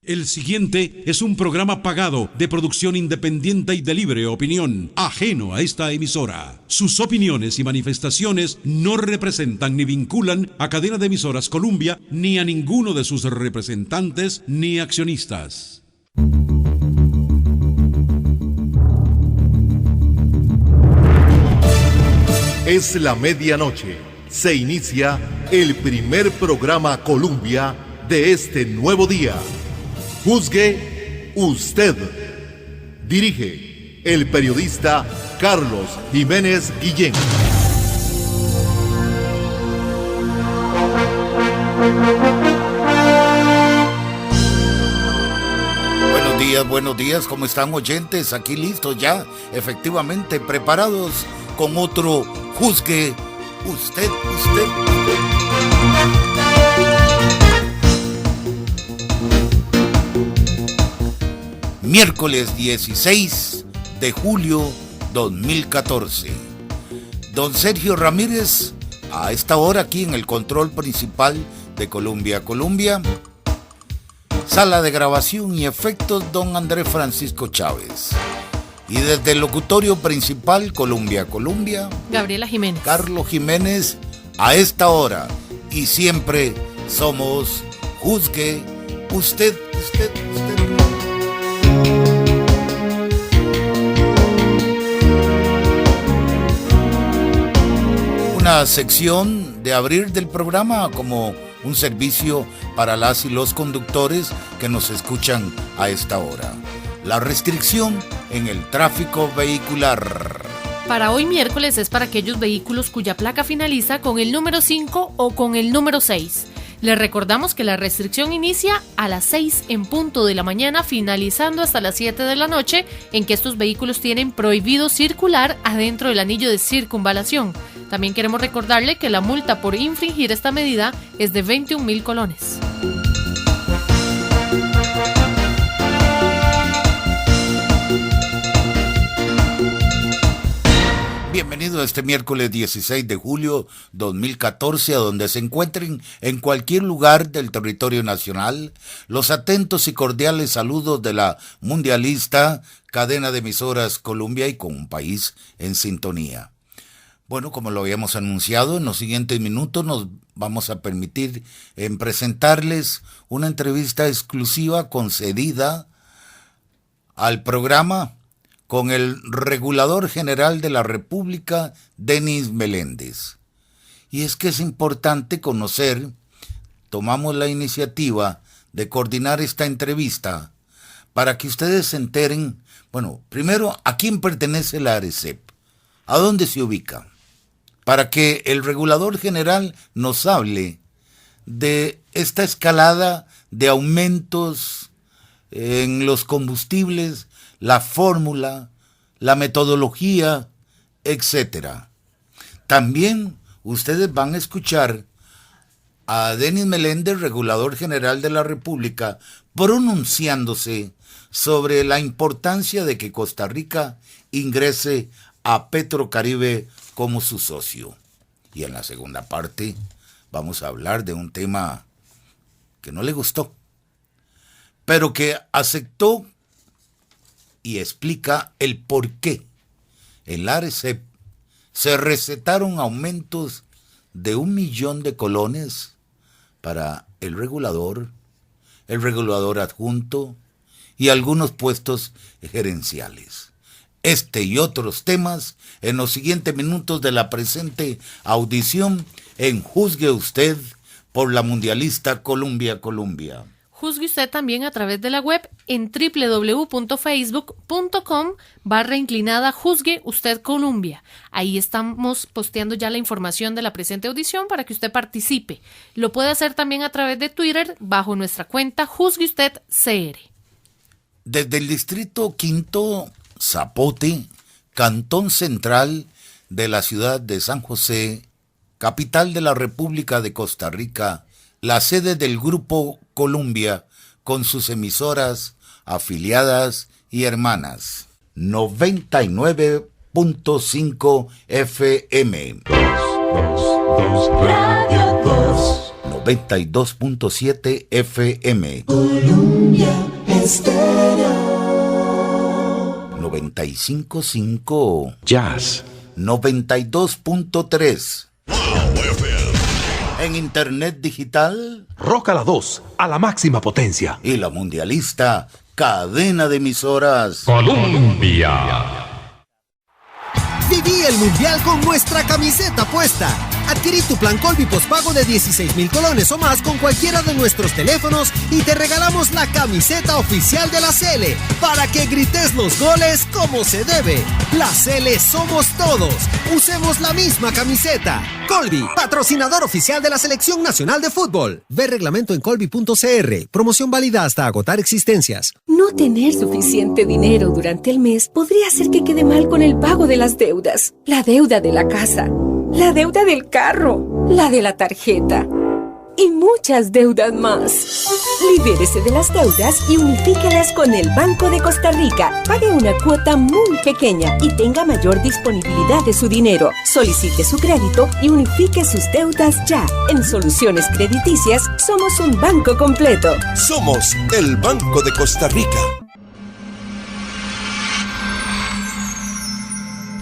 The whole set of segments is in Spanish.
El siguiente es un programa pagado de producción independiente y de libre opinión, ajeno a esta emisora. Sus opiniones y manifestaciones no representan ni vinculan a Cadena de Emisoras Columbia ni a ninguno de sus representantes ni accionistas. Es la medianoche. Se inicia el primer programa Columbia de este nuevo día. Juzgue usted. Dirige el periodista Carlos Jiménez Guillén. Buenos días, ¿cómo están, oyentes? Aquí listos ya, efectivamente preparados con otro Juzgue usted. Miércoles 16 de julio 2014. Don Sergio Ramírez, a esta hora aquí en el control principal de Columbia. Sala de grabación y efectos, don Andrés Francisco Chávez. Y desde el locutorio principal, Columbia, Gabriela Jiménez. Carlos Jiménez, a esta hora. Y siempre somos Juzgue usted. Una sección de abrir del programa como un servicio para las y los conductores que nos escuchan a esta hora. La restricción en el tráfico vehicular. Para hoy miércoles es para aquellos vehículos cuya placa finaliza con el número 5 o con el número 6. Les recordamos que la restricción inicia a las 6 en punto de la mañana, finalizando hasta las 7 de la noche, en que estos vehículos tienen prohibido circular adentro del anillo de circunvalación. También queremos recordarle que la multa por infringir esta medida es de 21,000 colones. Bienvenido a este miércoles 16 de julio 2014, a donde se encuentren en cualquier lugar del territorio nacional. Los atentos y cordiales saludos de la mundialista Cadena de Emisoras Columbia y con un país en sintonía. Bueno, como lo habíamos anunciado, en los siguientes minutos nos vamos a permitir presentarles una entrevista exclusiva concedida al programa con el Regulador General de la República, Denis Meléndez. Y es que es importante conocer, tomamos la iniciativa de coordinar esta entrevista para que ustedes se enteren, bueno, primero, ¿a quién pertenece la ARECEP? ¿A dónde se ubica? Para que el Regulador General nos hable de esta escalada de aumentos en los combustibles, la fórmula, la metodología, etc. También ustedes van a escuchar a Denis Meléndez, Regulador General de la República, pronunciándose sobre la importancia de que Costa Rica ingrese a Petrocaribe como su socio. Y en la segunda parte vamos a hablar de un tema que no le gustó, pero que aceptó y explica el por qué en la ARECEP se recetaron aumentos de 1 millón de colones para el regulador adjunto y algunos puestos gerenciales. Este y otros temas en los siguientes minutos de la presente audición en Juzgue Usted por la mundialista Columbia. Juzgue usted también a través de la web en www.facebook.com/Juzgue Usted Columbia. Ahí estamos posteando ya la información de la presente audición para que usted participe. Lo puede hacer también a través de Twitter bajo nuestra cuenta Juzgue Usted CR. Desde el distrito Quinto Zapote, Cantón Central de la ciudad de San José, capital de la República de Costa Rica, la sede del Grupo Columbia, con sus emisoras, afiliadas y hermanas. 99.5 FM. 92.7 FM. Columbia. 95.5. Jazz. 92.3. En Internet digital. Rock a la 2, a la máxima potencia. Y la mundialista, cadena de emisoras. Colombia. Viví el Mundial con nuestra camiseta puesta. Adquirí tu plan Colby pospago de 16,000 colones o más con cualquiera de nuestros teléfonos y te regalamos la camiseta oficial de la Sele para que grites los goles como se debe. La Sele somos todos. Usemos la misma camiseta. Colby, patrocinador oficial de la Selección Nacional de Fútbol. Ve reglamento en colby.cr. Promoción válida hasta agotar existencias. No tener suficiente dinero durante el mes podría hacer que quede mal con el pago de las deudas. La deuda de la casa, la deuda del carro, la de la tarjeta y muchas deudas más. Libérese de las deudas y unifíquelas con el Banco de Costa Rica. Pague una cuota muy pequeña y tenga mayor disponibilidad de su dinero. Solicite su crédito y unifique sus deudas ya. En Soluciones Crediticias somos un banco completo. Somos el Banco de Costa Rica.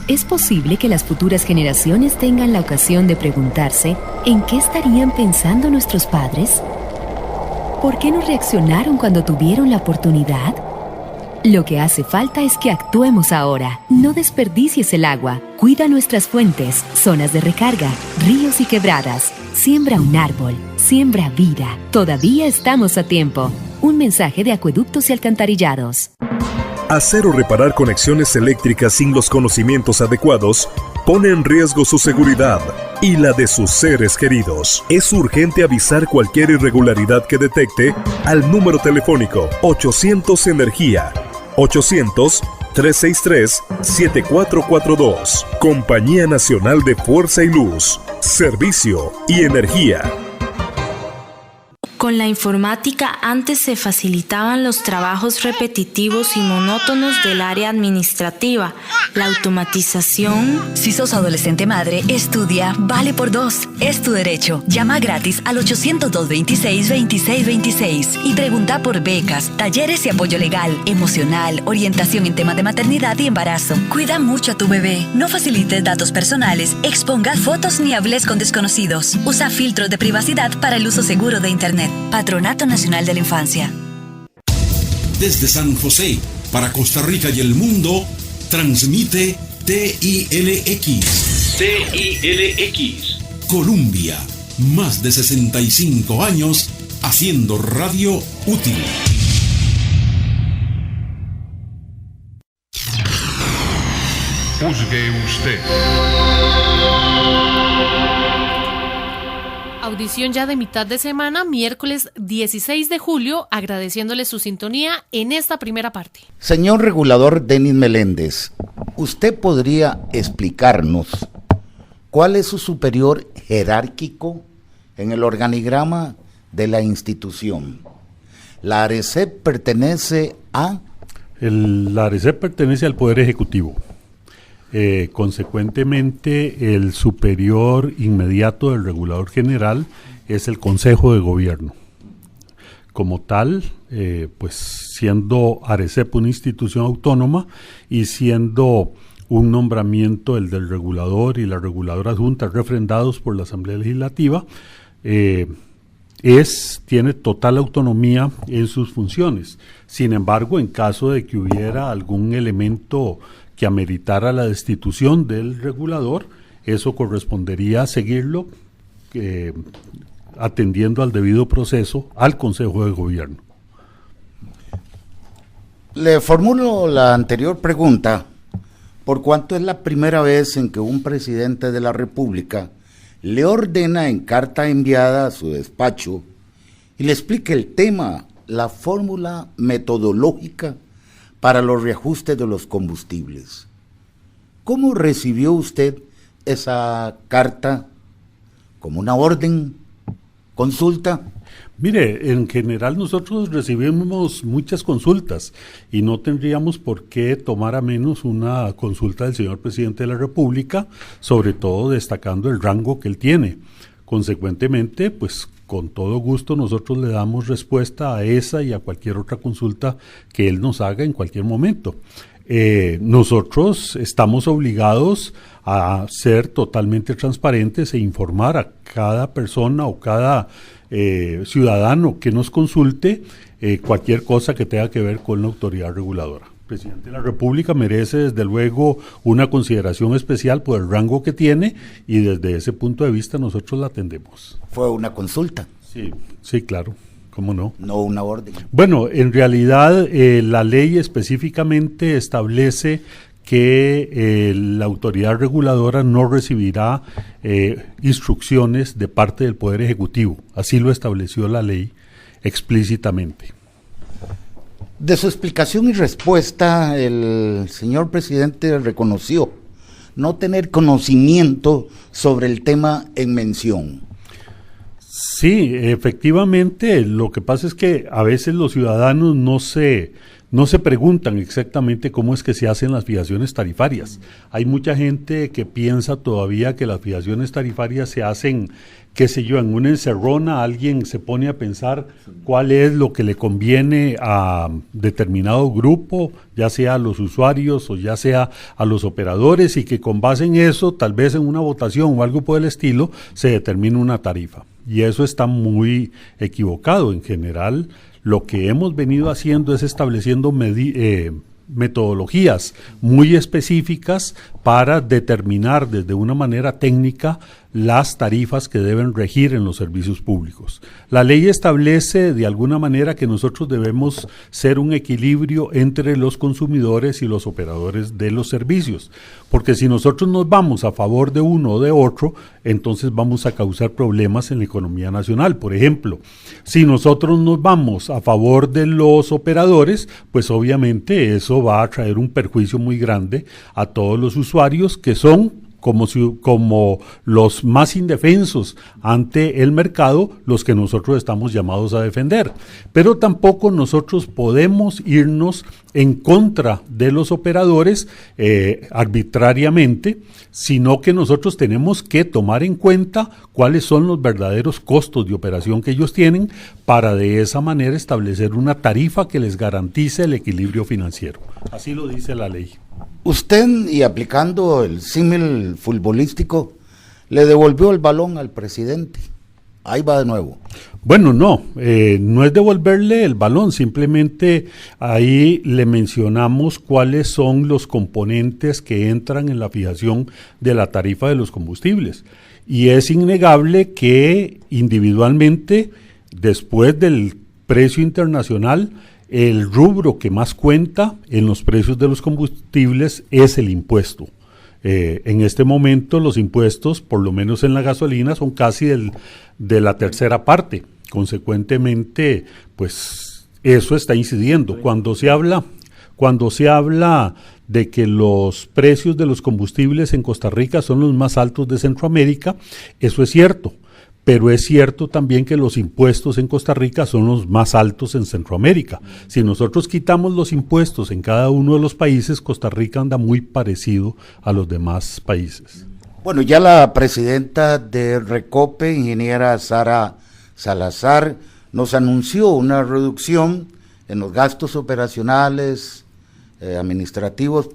Es posible que las futuras generaciones tengan la ocasión de preguntarse ¿en qué estarían pensando nuestros padres? ¿Por qué no reaccionaron cuando tuvieron la oportunidad? Lo que hace falta es que actuemos ahora. No desperdicies el agua. Cuida nuestras fuentes, zonas de recarga, ríos y quebradas. Siembra un árbol. Siembra vida. Todavía estamos a tiempo. Un mensaje de Acueductos y Alcantarillados. Hacer o reparar conexiones eléctricas sin los conocimientos adecuados pone en riesgo su seguridad y la de sus seres queridos. Es urgente avisar cualquier irregularidad que detecte al número telefónico 800 Energía, 800-363-7442. Compañía Nacional de Fuerza y Luz, Servicio y Energía. Con la informática antes se facilitaban los trabajos repetitivos y monótonos del área administrativa. La automatización... Si sos adolescente madre, estudia Vale por 2. Es tu derecho. Llama gratis al 800-226-2626 y pregunta por becas, talleres y apoyo legal, emocional, orientación en temas de maternidad y embarazo. Cuida mucho a tu bebé. No facilites datos personales, expongas fotos ni hables con desconocidos. Usa filtros de privacidad para el uso seguro de Internet. Patronato Nacional de la Infancia. Desde San José, para Costa Rica y el mundo, transmite TILX. TILX. Colombia, más de 65 años haciendo radio útil. Juzgue usted. Audición ya de mitad de semana, miércoles 16 de julio, agradeciéndole su sintonía en esta primera parte. Señor regulador Denis Meléndez, ¿usted podría explicarnos cuál es su superior jerárquico en el organigrama de la institución? ¿La ARECEP pertenece a...? La ARECEP pertenece al Poder Ejecutivo. Consecuentemente, el superior inmediato del regulador general es el Consejo de Gobierno. Como tal, pues siendo ARECEP una institución autónoma y siendo un nombramiento el del regulador y la reguladora adjunta refrendados por la Asamblea Legislativa, tiene total autonomía en sus funciones. Sin embargo, en caso de que hubiera algún elemento que ameritara la destitución del regulador, eso correspondería a seguirlo atendiendo al debido proceso al Consejo de Gobierno. Le formulo la anterior pregunta, por cuanto es la primera vez en que un presidente de la República le ordena en carta enviada a su despacho y le explique el tema, la fórmula metodológica para los reajustes de los combustibles. ¿Cómo recibió usted esa carta? ¿Como una orden? ¿Consulta? Mire, en general nosotros recibimos muchas consultas y no tendríamos por qué tomar a menos una consulta del señor presidente de la República, sobre todo destacando el rango que él tiene. Consecuentemente, pues con todo gusto nosotros le damos respuesta a esa y a cualquier otra consulta que él nos haga en cualquier momento. nosotros estamos obligados a ser totalmente transparentes e informar a cada persona o cada ciudadano que nos consulte cualquier cosa que tenga que ver con la autoridad reguladora. El presidente de la República merece desde luego una consideración especial por el rango que tiene y desde ese punto de vista nosotros la atendemos. ¿Fue una consulta? Sí, claro. ¿Cómo no? No una orden. Bueno, en realidad la ley específicamente establece que la autoridad reguladora no recibirá instrucciones de parte del Poder Ejecutivo. Así lo estableció la ley explícitamente. De su explicación y respuesta, el señor presidente reconoció no tener conocimiento sobre el tema en mención. Sí, efectivamente, lo que pasa es que a veces los ciudadanos no se preguntan exactamente cómo es que se hacen las fijaciones tarifarias. Hay mucha gente que piensa todavía que las fijaciones tarifarias se hacen, qué sé yo, en una encerrona. Alguien se pone a pensar cuál es lo que le conviene a determinado grupo, ya sea a los usuarios o ya sea a los operadores, y que con base en eso, tal vez en una votación o algo por el estilo, se determine una tarifa. Y eso está muy equivocado. En general, lo que hemos venido haciendo es estableciendo metodologías muy específicas para determinar desde una manera técnica las tarifas que deben regir en los servicios públicos. La ley establece de alguna manera que nosotros debemos ser un equilibrio entre los consumidores y los operadores de los servicios, porque si nosotros nos vamos a favor de uno o de otro, entonces vamos a causar problemas en la economía nacional. Por ejemplo, si nosotros nos vamos a favor de los operadores, pues obviamente eso va a traer un perjuicio muy grande a todos los usuarios, que son como los más indefensos ante el mercado, los que nosotros estamos llamados a defender. Pero tampoco nosotros podemos irnos en contra de los operadores arbitrariamente, sino que nosotros tenemos que tomar en cuenta cuáles son los verdaderos costos de operación que ellos tienen, para de esa manera establecer una tarifa que les garantice el equilibrio financiero. Así lo dice la ley. Usted, y aplicando el símil futbolístico, le devolvió el balón al presidente. Ahí va de nuevo. Bueno, no es devolverle el balón, simplemente ahí le mencionamos cuáles son los componentes que entran en la fijación de la tarifa de los combustibles. Y es innegable que individualmente, después del precio internacional, el rubro que más cuenta en los precios de los combustibles es el impuesto. En este momento los impuestos, por lo menos en la gasolina, son casi de la tercera parte. Consecuentemente, pues eso está incidiendo. Cuando se habla de que los precios de los combustibles en Costa Rica son los más altos de Centroamérica, eso es cierto. Pero es cierto también que los impuestos en Costa Rica son los más altos en Centroamérica. Si nosotros quitamos los impuestos en cada uno de los países, Costa Rica anda muy parecido a los demás países. Bueno, ya la presidenta de Recope, ingeniera Sara Salazar, nos anunció una reducción en los gastos operacionales, administrativos,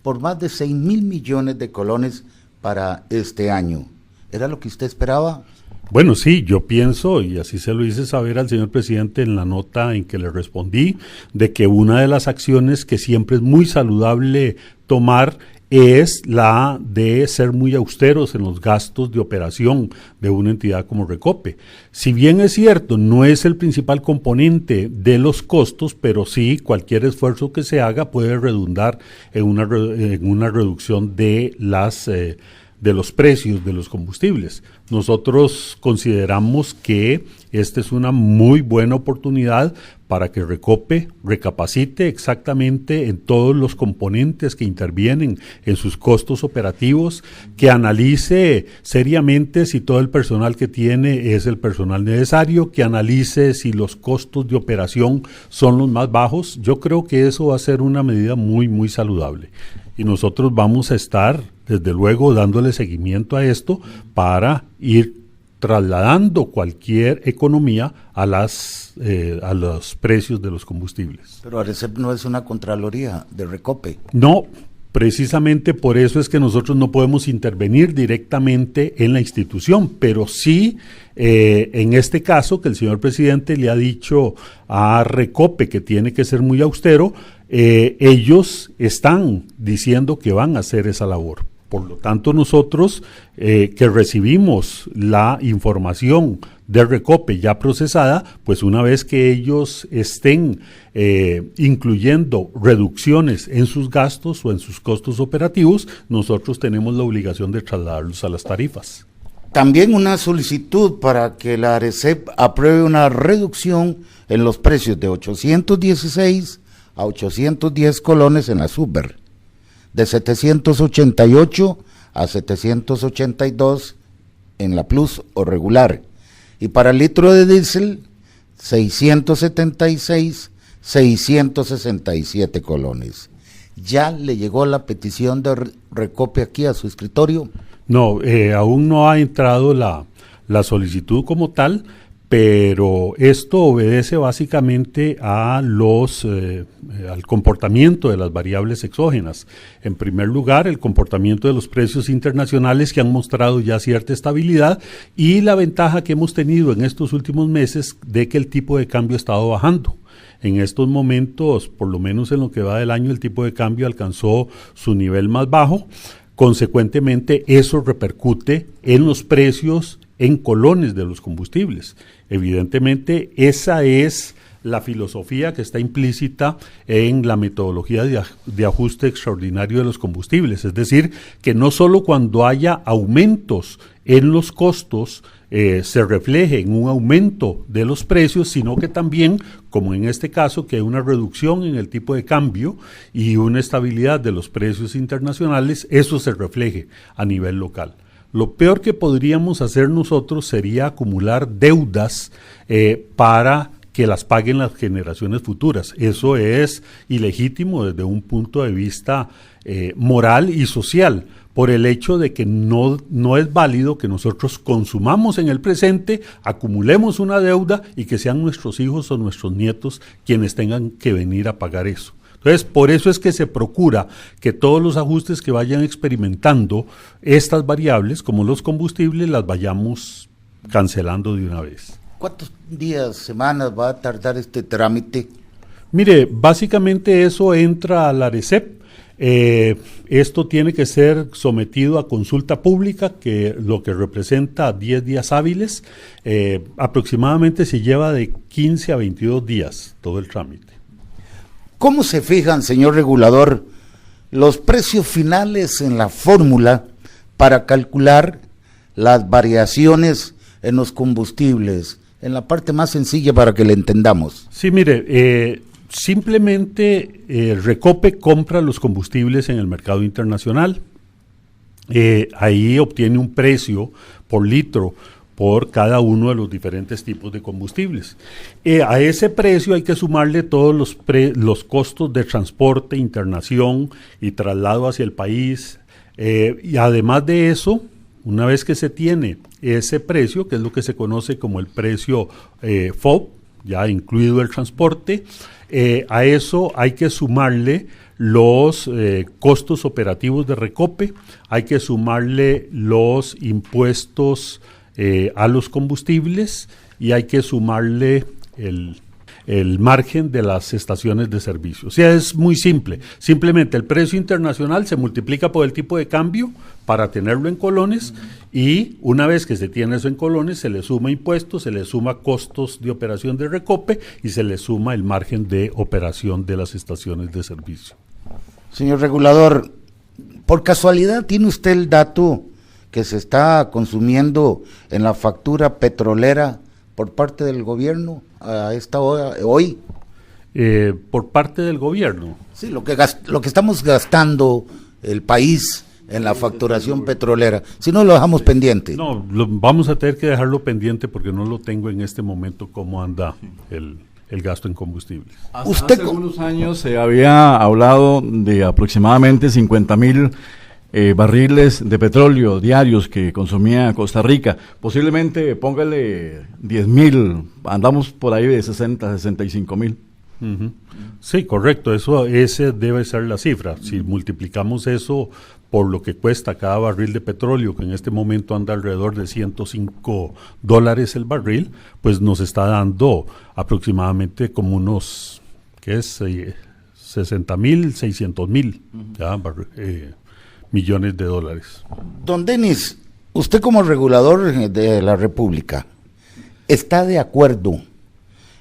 por más de 6,000 millones de colones para este año. ¿Era lo que usted esperaba? Bueno, sí, yo pienso, y así se lo hice saber al señor presidente en la nota en que le respondí, de que una de las acciones que siempre es muy saludable tomar es la de ser muy austeros en los gastos de operación de una entidad como Recope. Si bien es cierto, no es el principal componente de los costos, pero sí cualquier esfuerzo que se haga puede redundar en una reducción de los precios de los combustibles. Nosotros consideramos que esta es una muy buena oportunidad para que Recope recapacite exactamente en todos los componentes que intervienen en sus costos operativos, que analice seriamente si todo el personal que tiene es el personal necesario, que analice si los costos de operación son los más bajos. Yo creo que eso va a ser una medida muy, muy saludable. Y nosotros vamos a estar, desde luego, dándole seguimiento a esto para ir trasladando cualquier economía a los precios de los combustibles. Pero ARECEP no es una Contraloría de Recope. No, precisamente por eso es que nosotros no podemos intervenir directamente en la institución, pero sí, en este caso, que el señor presidente le ha dicho a Recope que tiene que ser muy austero, ellos están diciendo que van a hacer esa labor. Por lo tanto, nosotros que recibimos la información de Recope ya procesada, pues una vez que ellos estén incluyendo reducciones en sus gastos o en sus costos operativos, nosotros tenemos la obligación de trasladarlos a las tarifas. También una solicitud para que la ARECEP apruebe una reducción en los precios de 816 a 810 colones en la Super, de 788 a 782 en la Plus o regular, y para el litro de diésel 676, 667 colones. ¿Ya le llegó la petición de Recope aquí a su escritorio? No, aún no ha entrado la solicitud como tal, pero esto obedece básicamente a al comportamiento de las variables exógenas. En primer lugar, el comportamiento de los precios internacionales, que han mostrado ya cierta estabilidad, y la ventaja que hemos tenido en estos últimos meses de que el tipo de cambio ha estado bajando. En estos momentos, por lo menos en lo que va del año, el tipo de cambio alcanzó su nivel más bajo. Consecuentemente, eso repercute en los precios en colones de los combustibles. Evidentemente, esa es la filosofía que está implícita en la metodología de ajuste extraordinario de los combustibles. Es decir, que no solo cuando haya aumentos en los costos se refleje en un aumento de los precios, sino que también, como en este caso, que hay una reducción en el tipo de cambio y una estabilidad de los precios internacionales, eso se refleje a nivel local. Lo peor que podríamos hacer nosotros sería acumular deudas para que las paguen las generaciones futuras. Eso es ilegítimo desde un punto de vista moral y social, por el hecho de que no es válido que nosotros consumamos en el presente, acumulemos una deuda y que sean nuestros hijos o nuestros nietos quienes tengan que venir a pagar eso. Entonces, por eso es que se procura que todos los ajustes que vayan experimentando estas variables, como los combustibles, las vayamos cancelando de una vez. ¿Cuántos días, semanas va a tardar este trámite? Mire, básicamente eso entra a la ARECEP. Esto tiene que ser sometido a consulta pública, lo que representa 10 días hábiles. Aproximadamente se lleva de 15 a 22 días todo el trámite. ¿Cómo se fijan, señor regulador, los precios finales en la fórmula para calcular las variaciones en los combustibles? En la parte más sencilla para que le entendamos. Sí, mire, simplemente Recope compra los combustibles en el mercado internacional. Ahí obtiene un precio por litro por cada uno de los diferentes tipos de combustibles. A ese precio hay que sumarle todos los costos de transporte, internación y traslado hacia el país. Y además de eso, una vez que se tiene ese precio, que es lo que se conoce como el precio FOB, ya incluido el transporte, a eso hay que sumarle los costos operativos de Recope, hay que sumarle los impuestos a los combustibles y hay que sumarle el margen de las estaciones de servicio. O sea, es muy simple. Simplemente el precio internacional se multiplica por el tipo de cambio para tenerlo en colones y una vez que se tiene eso en colones se le suma impuestos, se le suma costos de operación de Recope y se le suma el margen de operación de las estaciones de servicio. Señor regulador, ¿por casualidad tiene usted el dato que se está consumiendo en la factura petrolera por parte del gobierno a esta hora, hoy? Por parte del gobierno. Sí, lo que estamos gastando el país en la facturación petrolera. Si no, lo dejamos pendiente. No, vamos a tener que dejarlo pendiente porque no lo tengo en este momento cómo anda el gasto en combustibles. Hace algunos años se había hablado de aproximadamente 50,000 barriles de petróleo diarios que consumía Costa Rica. Posiblemente, póngale 10,000, andamos por ahí de 60, 65,000. Uh-huh. Sí, correcto, ese debe ser la cifra. Si multiplicamos eso por lo que cuesta cada barril de petróleo, que en este momento anda alrededor de $105 el barril, pues nos está dando aproximadamente como unos, ¿qué es? 60,000, 600,000 millones de dólares. Don Denis, usted como regulador de la República, ¿está de acuerdo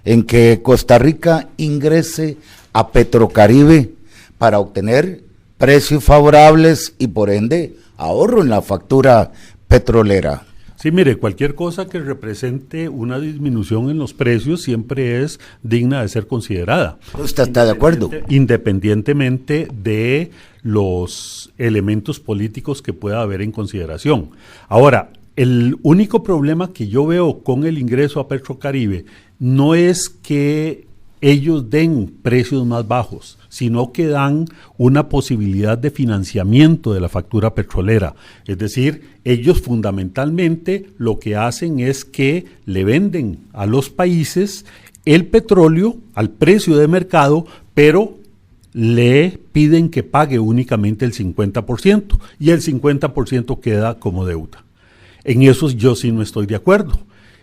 en que Costa Rica ingrese a Petrocaribe para obtener precios favorables y por ende ahorro en la factura petrolera? Sí, mire, cualquier cosa que represente una disminución en los precios siempre es digna de ser considerada. ¿Usted está de acuerdo? Independientemente de los elementos políticos que pueda haber en consideración. Ahora, el único problema que yo veo con el ingreso a Petrocaribe no es que ellos den precios más bajos, sino que dan una posibilidad de financiamiento de la factura petrolera. Es decir, ellos fundamentalmente lo que hacen es que le venden a los países el petróleo al precio de mercado, pero le piden que pague únicamente el 50% y el 50% queda como deuda. En eso yo sí no estoy de acuerdo.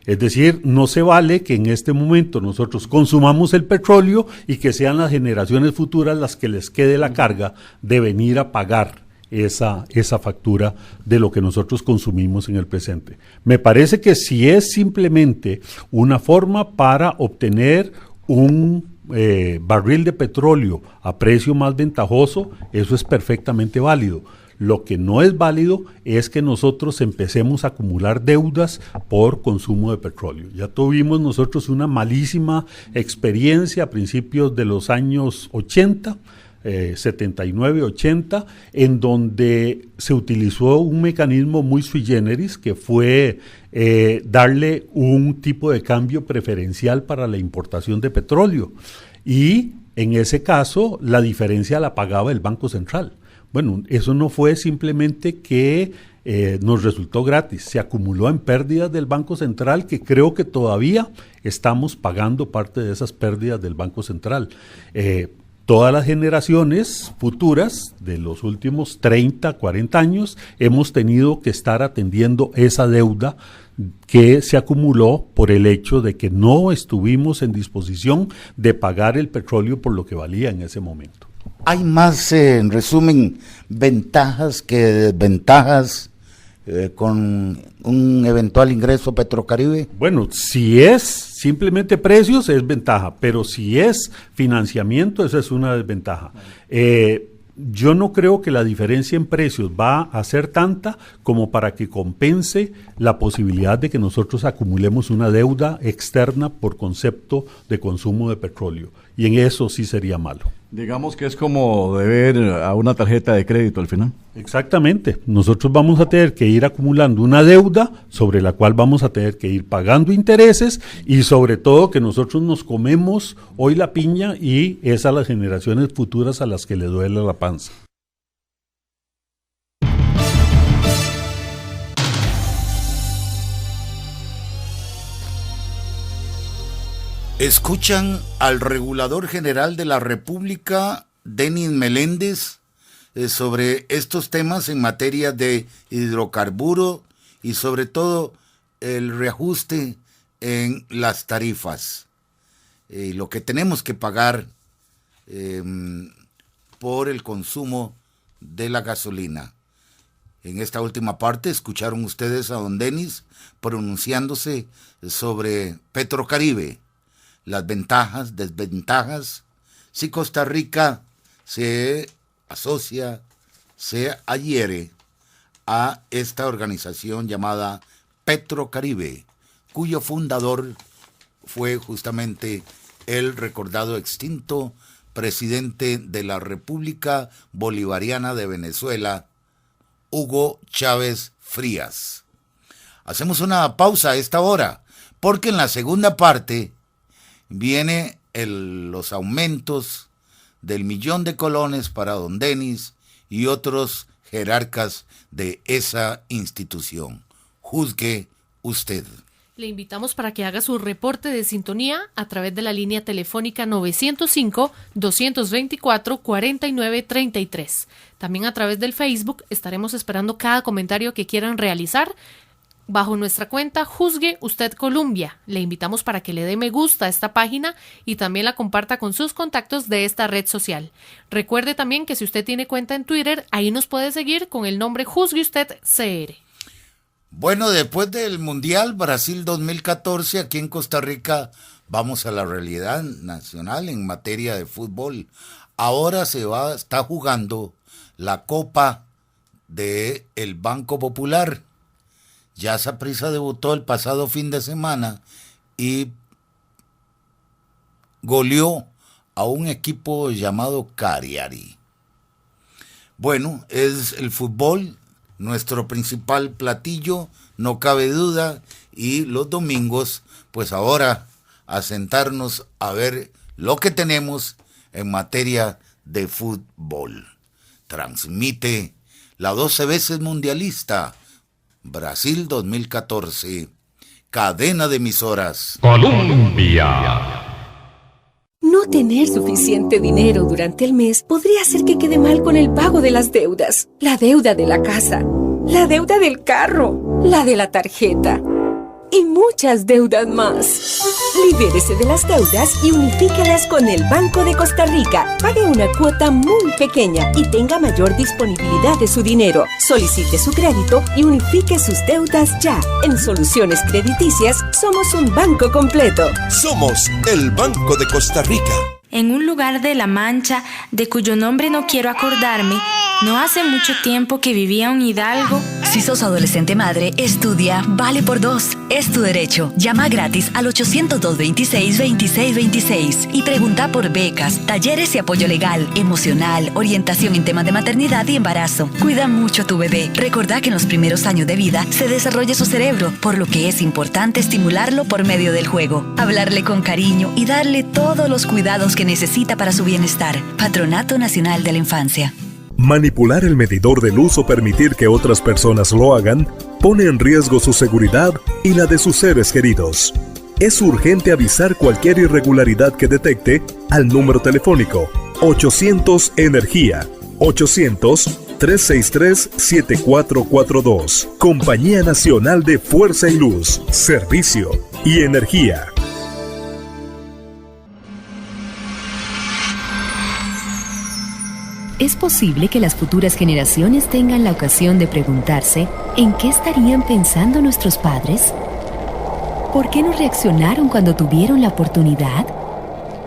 Es decir, no se vale que en este momento nosotros consumamos el petróleo y que sean las generaciones futuras las que les quede la carga de venir a pagar esa factura de lo que nosotros consumimos en el presente. Me parece que si es simplemente una forma para obtener un barril de petróleo a precio más ventajoso, eso es perfectamente válido. Lo que no es válido es que nosotros empecemos a acumular deudas por consumo de petróleo. Ya tuvimos nosotros una malísima experiencia a principios de los años 80, 79, 80, en donde se utilizó un mecanismo muy sui generis, que fue darle un tipo de cambio preferencial para la importación de petróleo. Y en ese caso, la diferencia la pagaba el Banco Central. Bueno, eso no fue simplemente que nos resultó gratis, se acumuló en pérdidas del Banco Central, que creo que todavía estamos pagando parte de esas pérdidas del Banco Central. Todas las generaciones futuras de los últimos 30, 40 años hemos tenido que estar atendiendo esa deuda que se acumuló por el hecho de que no estuvimos en disposición de pagar el petróleo por lo que valía en ese momento. ¿Hay más, en resumen, ventajas que desventajas con un eventual ingreso a Petrocaribe? Bueno, si es simplemente precios es ventaja, pero si es financiamiento, esa es una desventaja. Yo no creo que la diferencia en precios va a ser tanta como para que compense la posibilidad de que nosotros acumulemos una deuda externa por concepto de consumo de petróleo. Y en eso sí sería malo. Digamos que es como deber a una tarjeta de crédito al final. Exactamente. Nosotros vamos a tener que ir acumulando una deuda sobre la cual vamos a tener que ir pagando intereses y sobre todo que nosotros nos comemos hoy la piña y es a las generaciones futuras a las que le duele la panza. Escuchan al Regulador General de la República, Denis Meléndez, sobre estos temas en materia de hidrocarburo y sobre todo el reajuste en las tarifas, lo que tenemos que pagar por el consumo de la gasolina. En esta última parte escucharon ustedes a don Denis pronunciándose sobre Petrocaribe. Las ventajas, desventajas, si Costa Rica se asocia, se adhiere a esta organización llamada Petrocaribe, cuyo fundador fue justamente el recordado extinto presidente de la República Bolivariana de Venezuela, Hugo Chávez Frías. Hacemos una pausa a esta hora, porque en la segunda parte viene los aumentos del 1,000,000 de colones para don Denis y otros jerarcas de esa institución. Juzgue usted. Le invitamos para que haga su reporte de sintonía a través de la línea telefónica 905-224-4933. También a través del Facebook estaremos esperando cada comentario que quieran realizar bajo nuestra cuenta Juzgue Usted Colombia. Le invitamos para que le dé me gusta a esta página y también la comparta con sus contactos de esta red social. Recuerde también que si usted tiene cuenta en Twitter, ahí nos puede seguir con el nombre Juzgue Usted CR. Bueno, después del Mundial Brasil 2014, aquí en Costa Rica vamos a la realidad nacional en materia de fútbol. Ahora está jugando la Copa del Banco Popular. Ya Saprissa debutó el pasado fin de semana y goleó a un equipo llamado Cagliari. Bueno, es el fútbol nuestro principal platillo, no cabe duda, y los domingos, pues ahora a sentarnos a ver lo que tenemos en materia de fútbol. Transmite la 12 veces mundialista Brasil 2014, cadena de emisoras Colombia. No tener suficiente dinero durante el mes podría hacer que quede mal con el pago de las deudas. La deuda de la casa, la deuda del carro, la de la tarjeta y muchas deudas más. Libérese de las deudas y unifíquelas con el Banco de Costa Rica. Pague una cuota muy pequeña y tenga mayor disponibilidad de su dinero. Solicite su crédito y unifique sus deudas ya. En Soluciones Crediticias somos un banco completo. Somos el Banco de Costa Rica. En un lugar de La Mancha, de cuyo nombre no quiero acordarme, no hace mucho tiempo que vivía un hidalgo. Si sos adolescente madre, estudia Vale por 2. Es tu derecho. Llama gratis al 802-26-2626 y pregunta por becas, talleres y apoyo legal, emocional, orientación en temas de maternidad y embarazo. Cuida mucho a tu bebé. Recordá que en los primeros años de vida se desarrolla su cerebro, por lo que es importante estimularlo por medio del juego. Hablarle con cariño y darle todos los cuidados que necesita para su bienestar. Patronato Nacional de la Infancia. Manipular el medidor de luz o permitir que otras personas lo hagan pone en riesgo su seguridad y la de sus seres queridos. Es urgente avisar cualquier irregularidad que detecte al número telefónico 800 Energía, 800-363-7442. Compañía Nacional de Fuerza y Luz, Servicio y Energía. Es posible que las futuras generaciones tengan la ocasión de preguntarse ¿en qué estarían pensando nuestros padres? ¿Por qué no reaccionaron cuando tuvieron la oportunidad?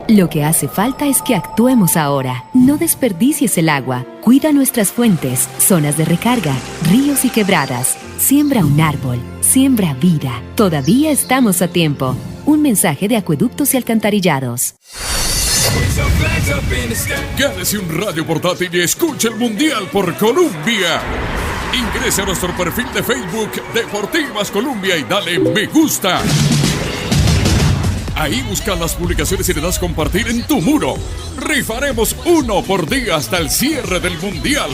Lo que hace falta es que actuemos ahora. No desperdicies el agua. Cuida nuestras fuentes, zonas de recarga, ríos y quebradas. Siembra un árbol. Siembra vida. Todavía estamos a tiempo. Un mensaje de Acueductos y Alcantarillados. Gánese un radio portátil y escuche el Mundial por Colombia. Ingrese a nuestro perfil de Facebook Deportivas Colombia y dale me gusta. Ahí busca las publicaciones y le das compartir en tu muro. Rifaremos uno por día hasta el cierre del Mundial.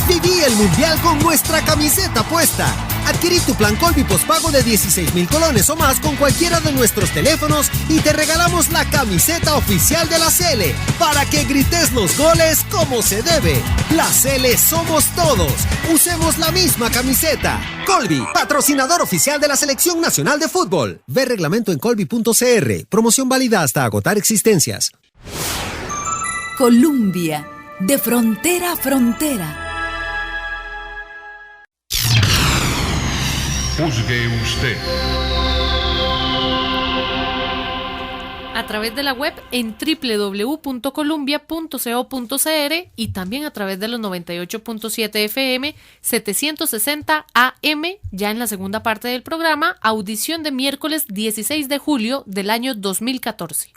Viví el Mundial con nuestra camiseta puesta. Adquirí tu plan Colby pospago de 16,000 colones o más con cualquiera de nuestros teléfonos y te regalamos la camiseta oficial de la Sele para que grites los goles como se debe. La Sele somos todos. Usemos la misma camiseta. Colby, patrocinador oficial de la Selección Nacional de Fútbol. Ve reglamento en colby.cr. Promoción válida hasta agotar existencias. Colombia, de frontera a frontera. Juzgue usted. A través de la web en www.columbia.co.cr y también a través de los 98.7 FM, 760 AM, ya en la segunda parte del programa, audición de miércoles 16 de julio del año 2014.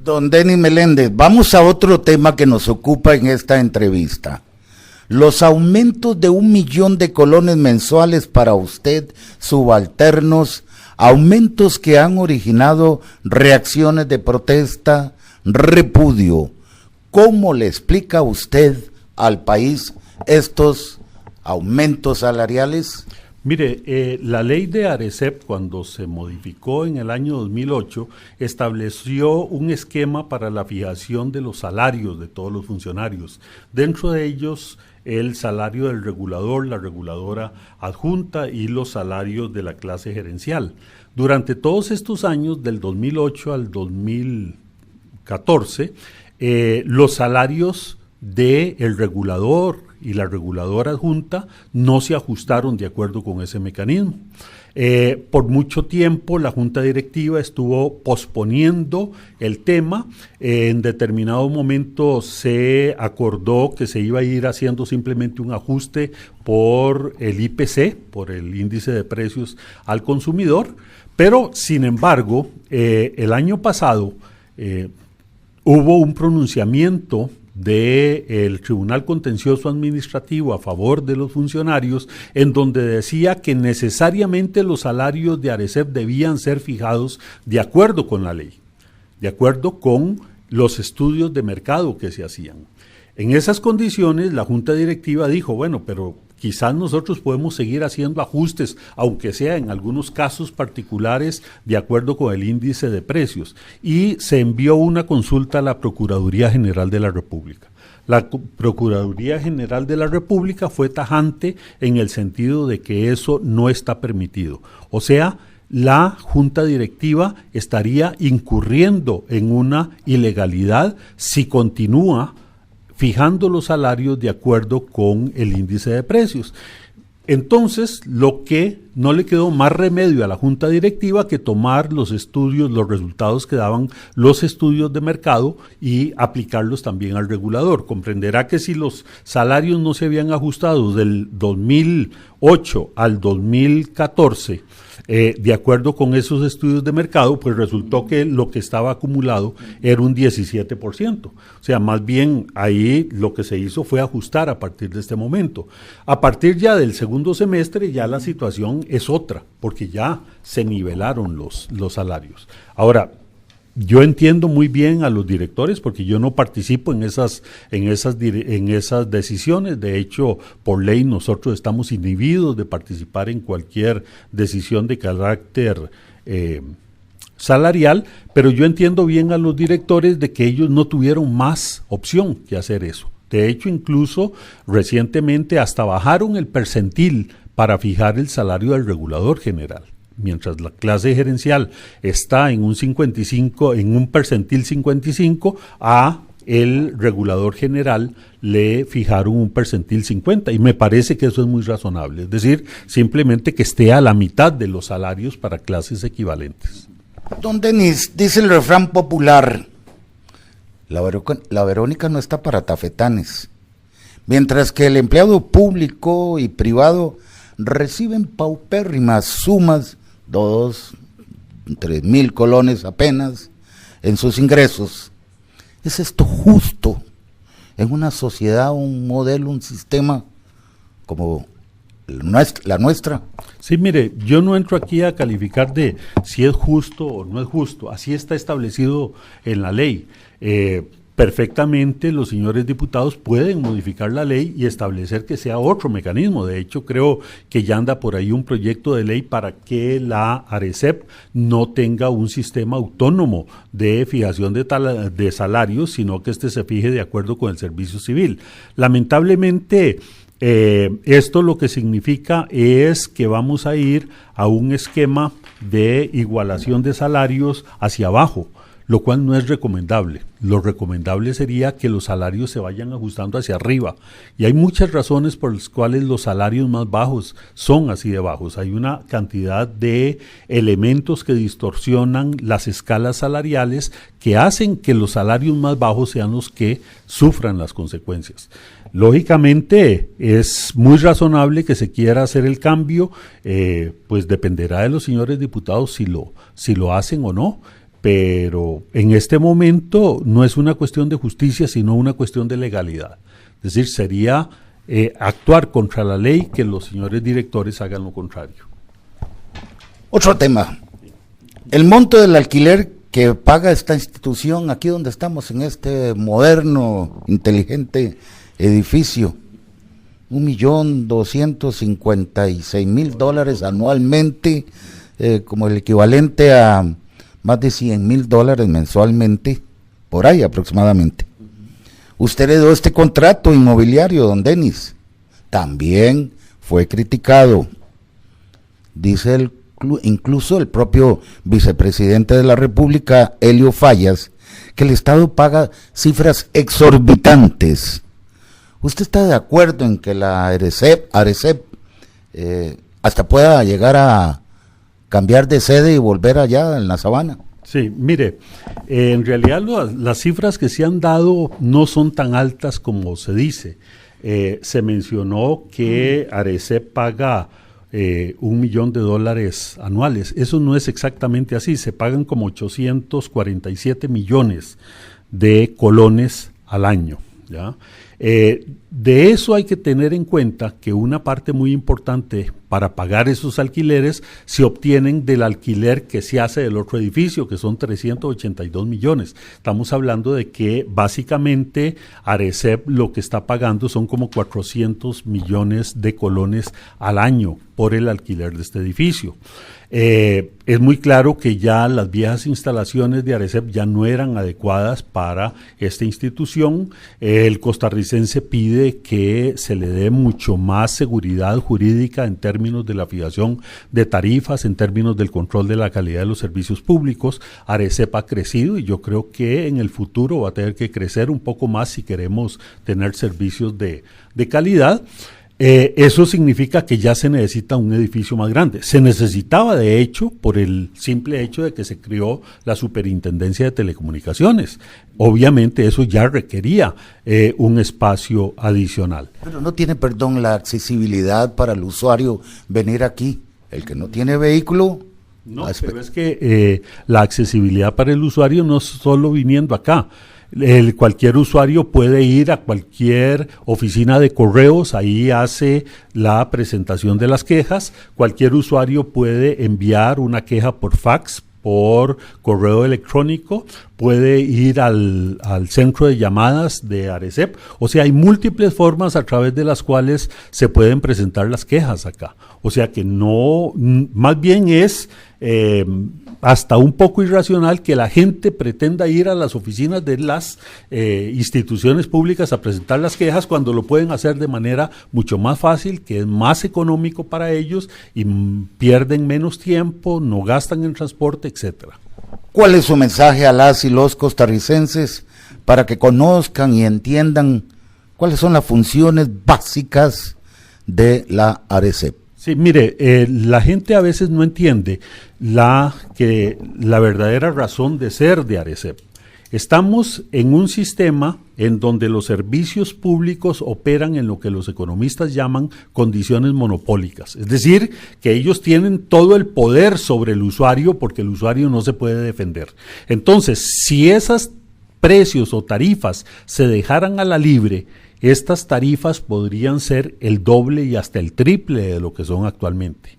Don Denis Meléndez, vamos a otro tema que nos ocupa en esta entrevista. Los aumentos de 1 millón de colones mensuales para usted, subalternos, aumentos que han originado reacciones de protesta, repudio. ¿cómo le explica usted al país estos aumentos salariales? Mire, la ley de ARECEP, cuando se modificó en el año 2008, estableció un esquema para la fijación de los salarios de todos los funcionarios. Dentro de ellos, el salario del regulador, la reguladora adjunta y los salarios de la clase gerencial. Durante todos estos años, del 2008 al 2014, los salarios del regulador y la reguladora adjunta no se ajustaron de acuerdo con ese mecanismo. Por mucho tiempo la junta directiva estuvo posponiendo el tema. En determinado momento se acordó que se iba a ir haciendo simplemente un ajuste por el IPC, por el índice de precios al consumidor, pero sin embargo el año pasado hubo un pronunciamiento del Tribunal Contencioso Administrativo a favor de los funcionarios, en donde decía que necesariamente los salarios de ARECEP debían ser fijados de acuerdo con la ley, de acuerdo con los estudios de mercado que se hacían. En esas condiciones, la Junta Directiva dijo, bueno, pero quizás nosotros podemos seguir haciendo ajustes, aunque sea en algunos casos particulares, de acuerdo con el índice de precios. Y se envió una consulta a la Procuraduría General de la República. La Procuraduría General de la República fue tajante en el sentido de que eso no está permitido. O sea, la Junta Directiva estaría incurriendo en una ilegalidad si continúa fijando los salarios de acuerdo con el índice de precios. Entonces, lo que no le quedó más remedio a la Junta Directiva que tomar los estudios, los resultados que daban los estudios de mercado y aplicarlos también al regulador. Comprenderá que si los salarios no se habían ajustado del 2008 al 2014, de acuerdo con esos estudios de mercado, pues resultó que lo que estaba acumulado era un 17%. O sea, más bien ahí lo que se hizo fue ajustar a partir de este momento. A partir ya del segundo semestre ya la situación es otra, porque ya se nivelaron los salarios. Ahora, yo entiendo muy bien a los directores porque yo no participo en esas decisiones. De hecho, por ley nosotros estamos inhibidos de participar en cualquier decisión de carácter salarial, pero yo entiendo bien a los directores de que ellos no tuvieron más opción que hacer eso. De hecho, incluso recientemente hasta bajaron el percentil para fijar el salario del regulador general. Mientras la clase gerencial está en un 55, en un percentil 55, a el regulador general le fijaron un percentil 50 y me parece que eso es muy razonable, es decir, simplemente que esté a la mitad de los salarios para clases equivalentes. Don Denis, dice el refrán popular, la Verónica no está para tafetanes, mientras que el empleado público y privado reciben paupérrimas sumas, 3,000 colones apenas en sus ingresos. ¿Es esto justo en una sociedad, un modelo, un sistema como la nuestra? Sí, mire, yo no entro aquí a calificar de si es justo o no es justo, así está establecido en la ley. Perfectamente los señores diputados pueden modificar la ley y establecer que sea otro mecanismo. De hecho, creo que ya anda por ahí un proyecto de ley para que la ARECEP no tenga un sistema autónomo de fijación de salarios, sino que se fije de acuerdo con el servicio civil. Lamentablemente, esto lo que significa es que vamos a ir a un esquema de igualación de salarios hacia abajo, lo cual no es recomendable. Lo recomendable sería que los salarios se vayan ajustando hacia arriba. Y hay muchas razones por las cuales los salarios más bajos son así de bajos. Hay una cantidad de elementos que distorsionan las escalas salariales que hacen que los salarios más bajos sean los que sufran las consecuencias. Lógicamente es muy razonable que se quiera hacer el cambio, pues dependerá de los señores diputados si lo hacen o no. Pero en este momento no es una cuestión de justicia, sino una cuestión de legalidad. Es decir, sería actuar contra la ley que los señores directores hagan lo contrario. Otro tema. El monto del alquiler que paga esta institución aquí donde estamos, en este moderno, inteligente edificio. $1,256,000 anualmente, como el equivalente a más de $100,000 mensualmente, por ahí aproximadamente. Usted heredó este contrato inmobiliario, don Denis. También fue criticado. Dice incluso el propio vicepresidente de la República, Helio Fallas, que el Estado paga cifras exorbitantes. ¿Usted está de acuerdo en que la ARECEP hasta pueda llegar a cambiar de sede y volver allá en la sabana? Sí, mire, en realidad las cifras que se han dado no son tan altas como se dice. Se mencionó que ARECEP paga $1 millón anuales. Eso no es exactamente así, se pagan como 847 millones de colones al año, ¿ya? De eso hay que tener en cuenta que una parte muy importante para pagar esos alquileres se obtienen del alquiler que se hace del otro edificio, que son 382 millones. Estamos hablando de que básicamente ARECEP lo que está pagando son como 400 millones de colones al año por el alquiler de este edificio. Es muy claro que ya las viejas instalaciones de ARECEP ya no eran adecuadas para esta institución. El costarricense pide que se le dé mucho más seguridad jurídica en términos de la fijación de tarifas, en términos del control de la calidad de los servicios públicos. ARECEP ha crecido y yo creo que en el futuro va a tener que crecer un poco más si queremos tener servicios de calidad. Eso significa que ya se necesita un edificio más grande. Se necesitaba, de hecho, por el simple hecho de que se creó la Superintendencia de Telecomunicaciones. Obviamente eso ya requería un espacio adicional. Pero no tiene, la accesibilidad para el usuario venir aquí. El que no tiene vehículo... No, pero es que la accesibilidad para el usuario no es solo viniendo acá. Cualquier usuario puede ir a cualquier oficina de correos, ahí hace la presentación de las quejas. Cualquier usuario puede enviar una queja por fax, por correo electrónico, puede ir al centro de llamadas de ARECEP. O sea, hay múltiples formas a través de las cuales se pueden presentar las quejas acá. O sea que no, más bien es hasta un poco irracional que la gente pretenda ir a las oficinas de las instituciones públicas a presentar las quejas cuando lo pueden hacer de manera mucho más fácil, que es más económico para ellos y pierden menos tiempo, no gastan en transporte, etcétera. ¿Cuál es su mensaje a las y los costarricenses para que conozcan y entiendan cuáles son las funciones básicas de la ARECEP? Sí, mire, la gente a veces no entiende la verdadera razón de ser de ARECEP. Estamos en un sistema en donde los servicios públicos operan en lo que los economistas llaman condiciones monopólicas. Es decir, que ellos tienen todo el poder sobre el usuario porque el usuario no se puede defender. Entonces, si esos precios o tarifas se dejaran a la libre, estas tarifas podrían ser el doble y hasta el triple de lo que son actualmente.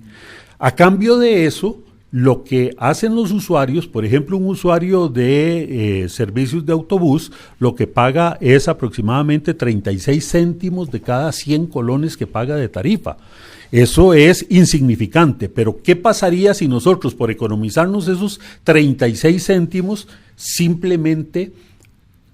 A cambio de eso, lo que hacen los usuarios, por ejemplo, un usuario de servicios de autobús, lo que paga es aproximadamente 36 céntimos de cada 100 colones que paga de tarifa. Eso es insignificante, pero ¿qué pasaría si nosotros, por economizarnos esos 36 céntimos, simplemente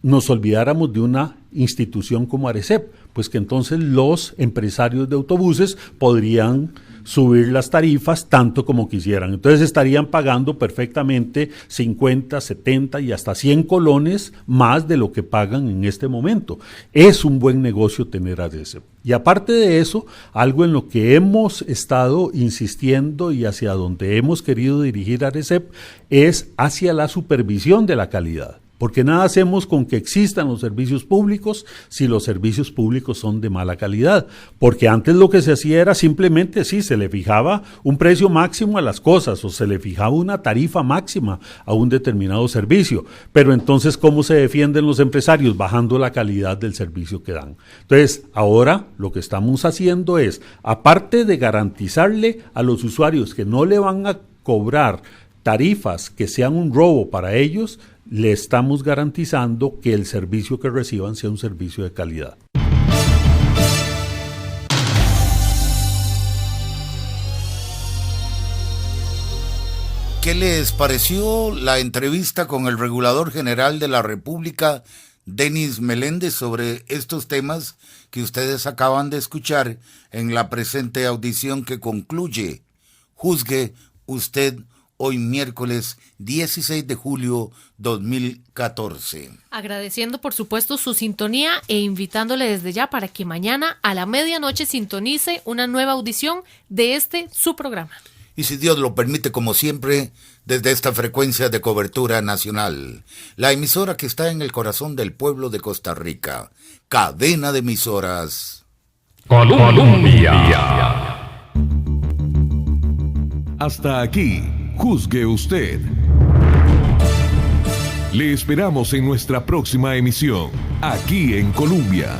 nos olvidáramos de una institución como ARECEP? Pues que entonces los empresarios de autobuses podrían subir las tarifas tanto como quisieran. Entonces estarían pagando perfectamente 50, 70 y hasta 100 colones más de lo que pagan en este momento. Es un buen negocio tener ARECEP. Y aparte de eso, algo en lo que hemos estado insistiendo y hacia donde hemos querido dirigir ARECEP es hacia la supervisión de la calidad. Porque nada hacemos con que existan los servicios públicos si los servicios públicos son de mala calidad. Porque antes lo que se hacía era simplemente, sí, se le fijaba un precio máximo a las cosas o se le fijaba una tarifa máxima a un determinado servicio. Pero entonces, ¿cómo se defienden los empresarios? Bajando la calidad del servicio que dan. Entonces, ahora lo que estamos haciendo es, aparte de garantizarle a los usuarios que no le van a cobrar tarifas que sean un robo para ellos, le estamos garantizando que el servicio que reciban sea un servicio de calidad. ¿Qué les pareció la entrevista con el Regulador General de la República, Denis Meléndez, sobre estos temas que ustedes acaban de escuchar en la presente audición que concluye? Juzgue usted, hoy miércoles 16 de julio 2014. Agradeciendo por supuesto su sintonía e invitándole desde ya para que mañana a la medianoche sintonice una nueva audición de su programa. Y si Dios lo permite, como siempre, desde esta frecuencia de cobertura nacional, la emisora que está en el corazón del pueblo de Costa Rica, cadena de emisoras Colombia. Hasta aquí, juzgue usted. Le esperamos en nuestra próxima emisión, aquí en Colombia.